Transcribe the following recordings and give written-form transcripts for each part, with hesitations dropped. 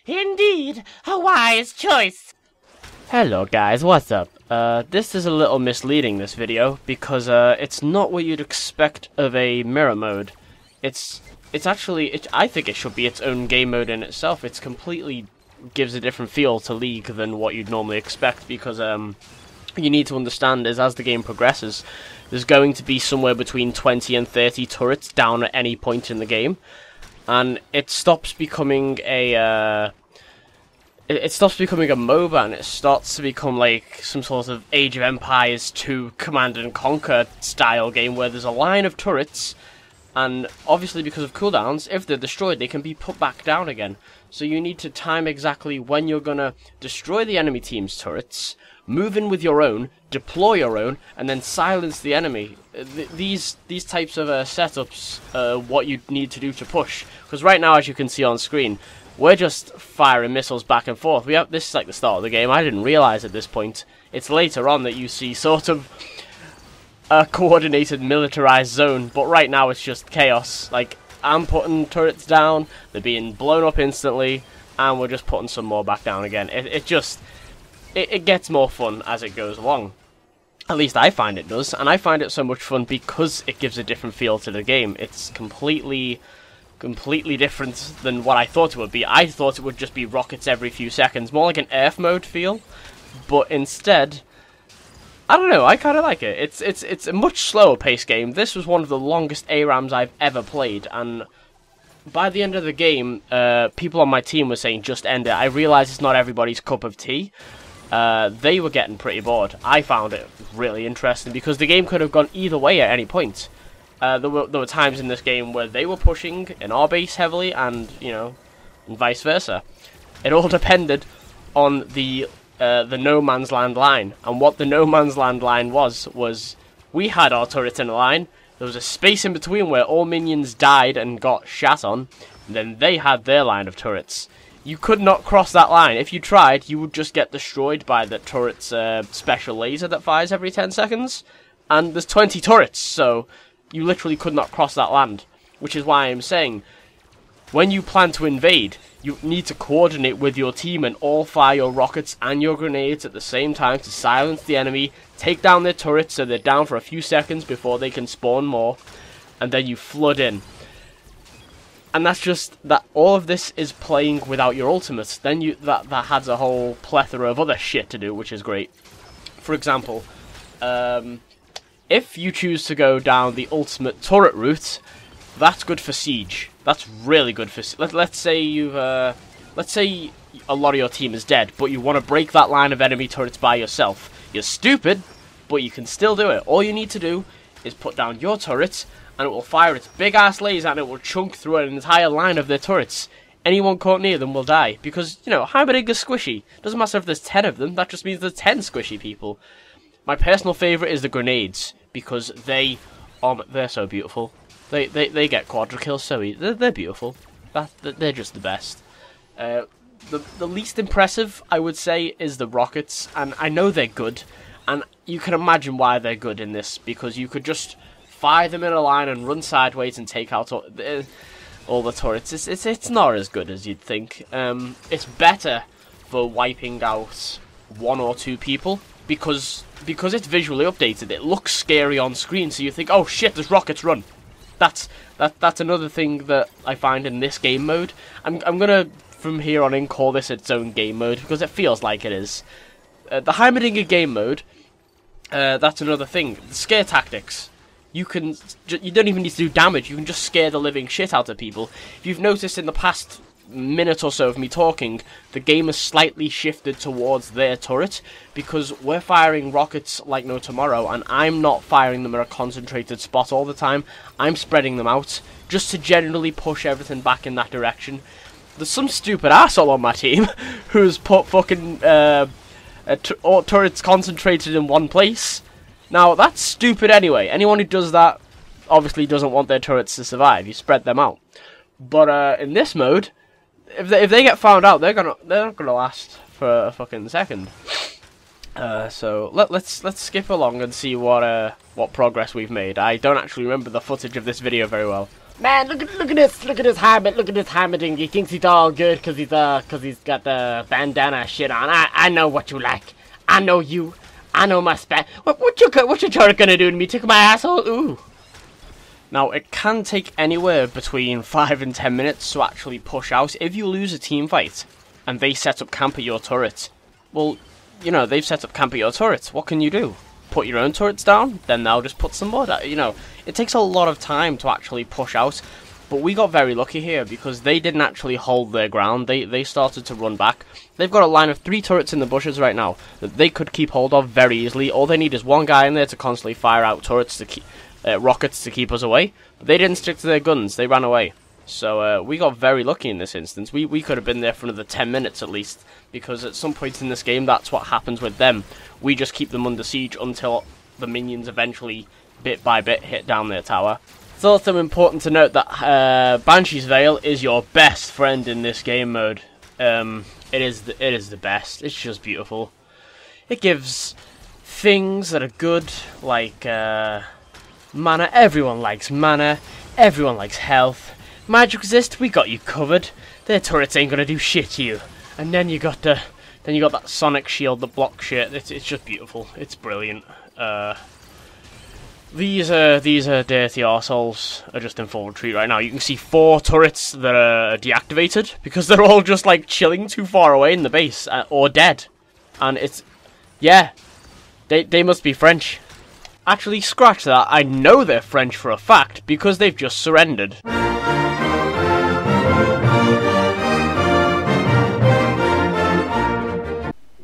Indeed, a wise choice. Hello guys, what's up? This is a little misleading, this video, because it's not what you'd expect of a mirror mode. It's actually, I think it should be its own game mode in itself. It's completely gives a different feel to League than what you'd normally expect, because you need to understand is as the game progresses, there's going to be somewhere between 20 and 30 turrets down at any point in the game, and it stops becoming a it stops becoming a MOBA, and it starts to become like some sort of Age of Empires 2 Command and Conquer style game where there's a line of turrets, and obviously because of cooldowns, if they're destroyed they can be put back down again. So you need to time exactly when you're gonna destroy the enemy team's turrets, move in with your own, deploy your own, and then silence the enemy. These types of setups are what you need to do to push. Because right now, as you can see on screen, we're just firing missiles back and forth. This is like the start of the game. I didn't realise at this point. It's later on that you see sort of a coordinated militarized zone, but right now it's just chaos. Like, I'm putting turrets down, they're being blown up instantly, and we're just putting some more back down again. It gets more fun as it goes along. At least I find it does, and I find it so much fun because it gives a different feel to the game. It's completely different than what I thought it would be. I thought it would just be rockets every few seconds, more like an Earth mode feel, but instead, I don't know, I kind of like it. It's a much slower paced game. This was one of the longest ARAMs I've ever played, and by the end of the game, people on my team were saying just end it. I realised it's not everybody's cup of tea. They were getting pretty bored. I found it really interesting because the game could have gone either way at any point. There were times in this game where they were pushing in our base heavily, and and vice versa. It all depended on the no man's land line, and what the no man's land line was we had our turrets in a line. There was a space in between where all minions died and got shat on, and then they had their line of turrets. You could not cross that line. If you tried, you would just get destroyed by the turret's special laser that fires every 10 seconds. And there's 20 turrets, so you literally could not cross that land. Which is why I'm saying, when you plan to invade, you need to coordinate with your team and all fire your rockets and your grenades at the same time to silence the enemy, take down their turrets so they're down for a few seconds before they can spawn more, and then you flood in. And that's just that. All of this is playing without your ultimates. Then that has a whole plethora of other shit to do, which is great. For example, if you choose to go down the ultimate turret route, that's good for siege. That's really good for. Let's say let's say a lot of your team is dead, but you want to break that line of enemy turrets by yourself. You're stupid, but you can still do it. All you need to do is put down your turrets, and it will fire its big-ass laser, and it will chunk through an entire line of their turrets. Anyone caught near them will die, because, Heimerdinger's squishy. Doesn't matter if there's 10 of them, that just means there's 10 squishy people. My personal favourite is the grenades, because they're so beautiful. They get quadra kills so easy. They're beautiful. They're just the best. The least impressive, I would say, is the rockets, and I know they're good, and you can imagine why they're good in this, because you could just fire them in a line and run sideways and take out all the turrets. It's not as good as you'd think. It's better for wiping out 1 or 2 people because it's visually updated. It looks scary on screen, so you think, oh shit, there's rockets, run. That's another thing that I find in this game mode. I'm gonna from here on in call this its own game mode because it feels like it is. The Heimerdinger game mode. That's another thing. The scare tactics. You don't even need to do damage, you can just scare the living shit out of people. If you've noticed in the past minute or so of me talking, the game has slightly shifted towards their turret, because we're firing rockets like no tomorrow, and I'm not firing them at a concentrated spot all the time. I'm spreading them out, just to generally push everything back in that direction. There's some stupid asshole on my team, who's put fucking turrets concentrated in one place. Now, that's stupid anyway. Anyone who does that obviously doesn't want their turrets to survive. You spread them out. But in this mode, if they get found out, they're not gonna last for a fucking second. So let's skip along and see what progress we've made. I don't actually remember the footage of this video very well. Man, look at this Heimerdinger. He thinks he's all good because he's got the bandana shit on. I know what you like. I know you. I know my spat. What your turret gonna do to me? Tickle my asshole? Ooh. Now it can take anywhere between 5 and 10 minutes to actually push out. If you lose a team fight and they set up camp at your turret, well, you know, they've set up camp at your turret. What can you do? Put your own turrets down? Then they'll just put some more down. You know, it takes a lot of time to actually push out. But we got very lucky here because they didn't actually hold their ground. They started to run back. They've got a line of 3 turrets in the bushes right now that they could keep hold of very easily. All they need is one guy in there to constantly fire out turrets to keep rockets to keep us away. But they didn't stick to their guns. They ran away. So we got very lucky in this instance. We could have been there for another 10 minutes at least, because at some point in this game that's what happens with them. We just keep them under siege until the minions eventually, bit by bit, hit down their tower. It's also important to note that Banshee's Veil is your best friend in this game mode. It is the best. It's just beautiful. It gives things that are good, like mana. Everyone likes mana. Everyone likes health. Magic resist, we got you covered. Their turrets ain't gonna do shit to you. And then you got that sonic shield that blocks shit. It's just beautiful. It's brilliant. These dirty arseholes are just in full retreat right now. You can see 4 turrets that are deactivated because they're all just like chilling too far away in the base or dead. And it's, yeah, they must be French. Actually, scratch that. I know they're French for a fact because they've just surrendered.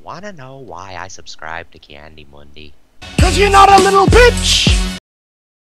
Wanna know why I subscribe to Kiandymundi? 'Cause you're not a little bitch!